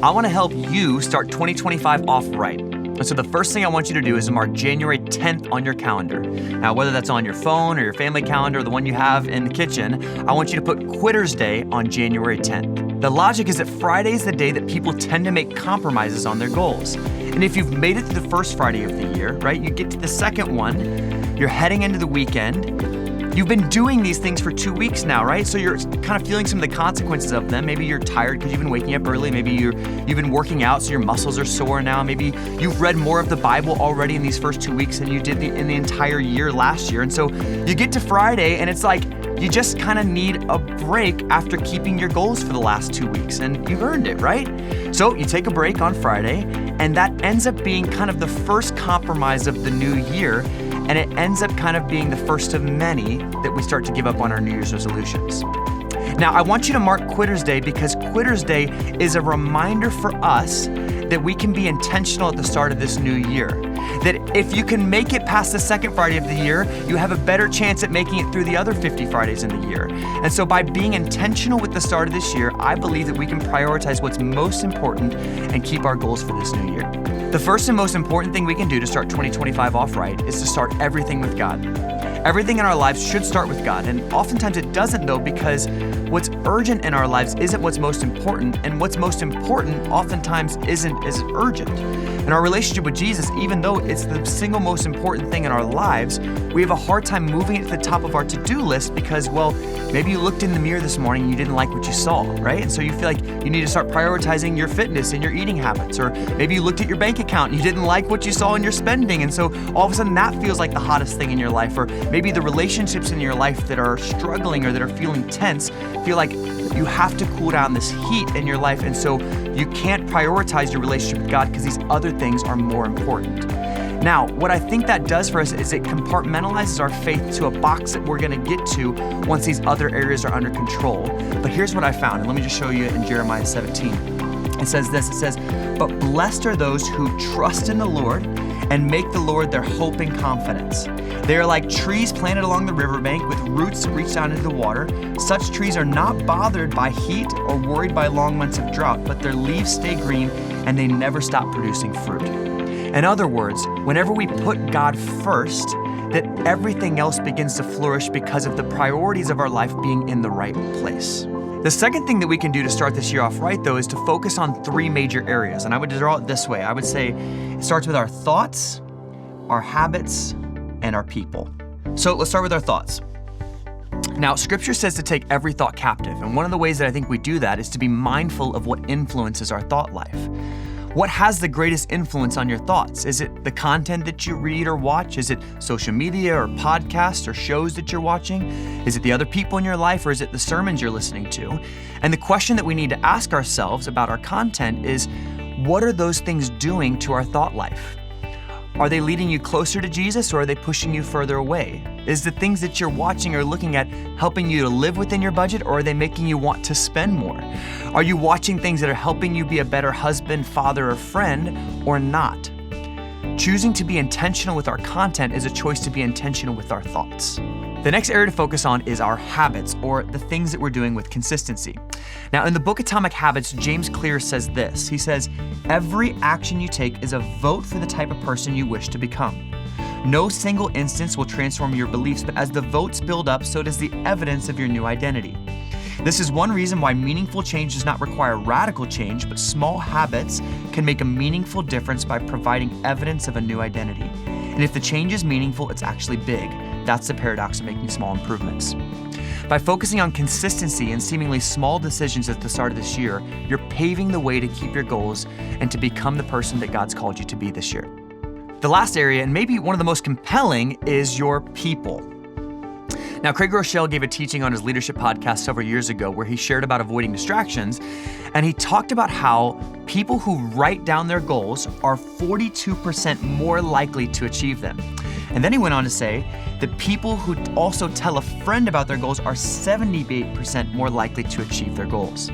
I want to help you start 2025 off right. And so the first thing I want you to do is mark January 10th on your calendar. Now, whether that's on your phone or your family calendar or the one you have in the kitchen, I want you to put Quitter's Day on January 10th. The logic is that Friday is the day that people tend to make compromises on their goals. And if you've made it through the first Friday of the year, right, you get to the second one, you're heading into the weekend. You've been doing these things for 2 weeks now, right? So you're kind of feeling some of the consequences of them. Maybe you're tired because you've been waking up early. Maybe you've been working out, so your muscles are sore now. Maybe you've read more of the Bible already in these first 2 weeks than you did in the entire year last year. And so you get to Friday and it's like you just kind of need a break after keeping your goals for the last 2 weeks, and you've earned it, right? So you take a break on Friday, and that ends up being kind of the first compromise of the new year. And it ends up kind of being the first of many that we start to give up on our New Year's resolutions. Now, I want you to mark Quitter's Day because Quitter's Day is a reminder for us that we can be intentional at the start of this new year. That if you can make it past the second Friday of the year, you have a better chance at making it through the other 50 Fridays in the year. And so by being intentional with the start of this year, I believe that we can prioritize what's most important and keep our goals for this new year. The first and most important thing we can do to start 2025 off right is to start everything with God. Everything in our lives should start with God, and oftentimes it doesn't though, because what's urgent in our lives isn't what's most important, and what's most important oftentimes isn't as urgent. In our relationship with Jesus, even though it's the single most important thing in our lives, we have a hard time moving it to the top of our to-do list because, well, maybe you looked in the mirror this morning and you didn't like what you saw, right? And so you feel like you need to start prioritizing your fitness and your eating habits. Or maybe you looked at your bank account and you didn't like what you saw in your spending, and so all of a sudden that feels like the hottest thing in your life. Or maybe the relationships in your life that are struggling or that are feeling tense feel like you have to cool down this heat in your life, and so you can't prioritize your relationship with God because these other things are more important. Now, what I think that does for us is it compartmentalizes our faith to a box that we're going to get to once these other areas are under control. But here's what I found, and let me just show you in Jeremiah 17. It says this, it says, "But blessed are those who trust in the Lord and make the Lord their hope and confidence. They are like trees planted along the riverbank with roots that reach down into the water. Such trees are not bothered by heat or worried by long months of drought, but their leaves stay green and they never stop producing fruit." In other words, whenever we put God first, that everything else begins to flourish because of the priorities of our life being in the right place. The second thing that we can do to start this year off right, though, is to focus on 3 major areas. And I would draw it this way. I would say it starts with our thoughts, our habits, and our people. So let's start with our thoughts. Now, Scripture says to take every thought captive. And one of the ways that I think we do that is to be mindful of what influences our thought life. What has the greatest influence on your thoughts? Is it the content that you read or watch? Is it social media or podcasts or shows that you're watching? Is it the other people in your life, or is it the sermons you're listening to? And the question that we need to ask ourselves about our content is, what are those things doing to our thought life? Are they leading you closer to Jesus, or are they pushing you further away? Is the things that you're watching or looking at helping you to live within your budget, or are they making you want to spend more? Are you watching things that are helping you be a better husband, father, or friend, or not? Choosing to be intentional with our content is a choice to be intentional with our thoughts. The next area to focus on is our habits, or the things that we're doing with consistency. Now, in the book Atomic Habits, James Clear says this. He says, "Every action you take is a vote for the type of person you wish to become. No single instance will transform your beliefs, but as the votes build up, so does the evidence of your new identity. This is one reason why meaningful change does not require radical change, but small habits can make a meaningful difference by providing evidence of a new identity. And if the change is meaningful, it's actually big. That's the paradox of making small improvements." By focusing on consistency and seemingly small decisions at the start of this year, you're paving the way to keep your goals and to become the person that God's called you to be this year. The last area, and maybe one of the most compelling, is your people. Now, Craig Rochelle gave a teaching on his leadership podcast several years ago where he shared about avoiding distractions, and he talked about how people who write down their goals are 42% more likely to achieve them. And then he went on to say that people who also tell a friend about their goals are 78% more likely to achieve their goals.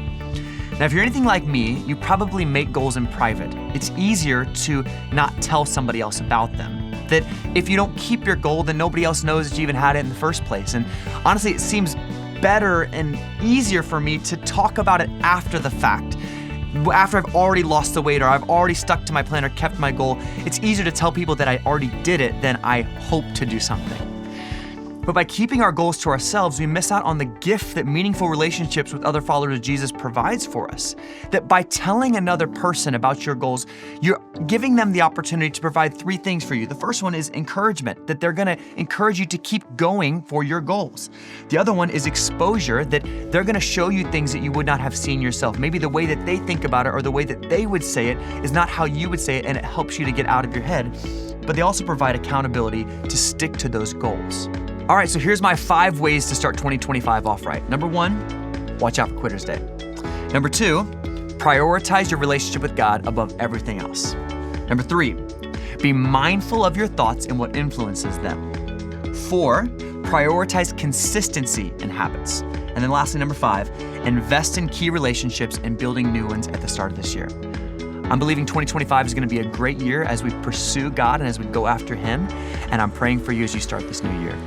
Now, if you're anything like me, you probably make goals in private. It's easier to not tell somebody else about them. That if you don't keep your goal, then nobody else knows that you even had it in the first place. And honestly, it seems better and easier for me to talk about it after the fact. after I've already lost the weight or I've already stuck to my plan or kept my goal, it's easier to tell people that I already did it than I hope to do something. But by keeping our goals to ourselves, we miss out on the gift that meaningful relationships with other followers of Jesus provides for us. That by telling another person about your goals, you're giving them the opportunity to provide three things for you. The first one is encouragement, that they're gonna encourage you to keep going for your goals. The other one is exposure, that they're gonna show you things that you would not have seen yourself. Maybe the way that they think about it or the way that they would say it is not how you would say it, and it helps you to get out of your head. But they also provide accountability to stick to those goals. All right, so here's my 5 ways to start 2025 off right. Number 1, watch out for Quitter's Day. Number 2, prioritize your relationship with God above everything else. Number 3, be mindful of your thoughts and what influences them. 4, prioritize consistency in habits. And then lastly, number 5, invest in key relationships and building new ones at the start of this year. I'm believing 2025 is going to be a great year as we pursue God and as we go after Him, and I'm praying for you as you start this new year.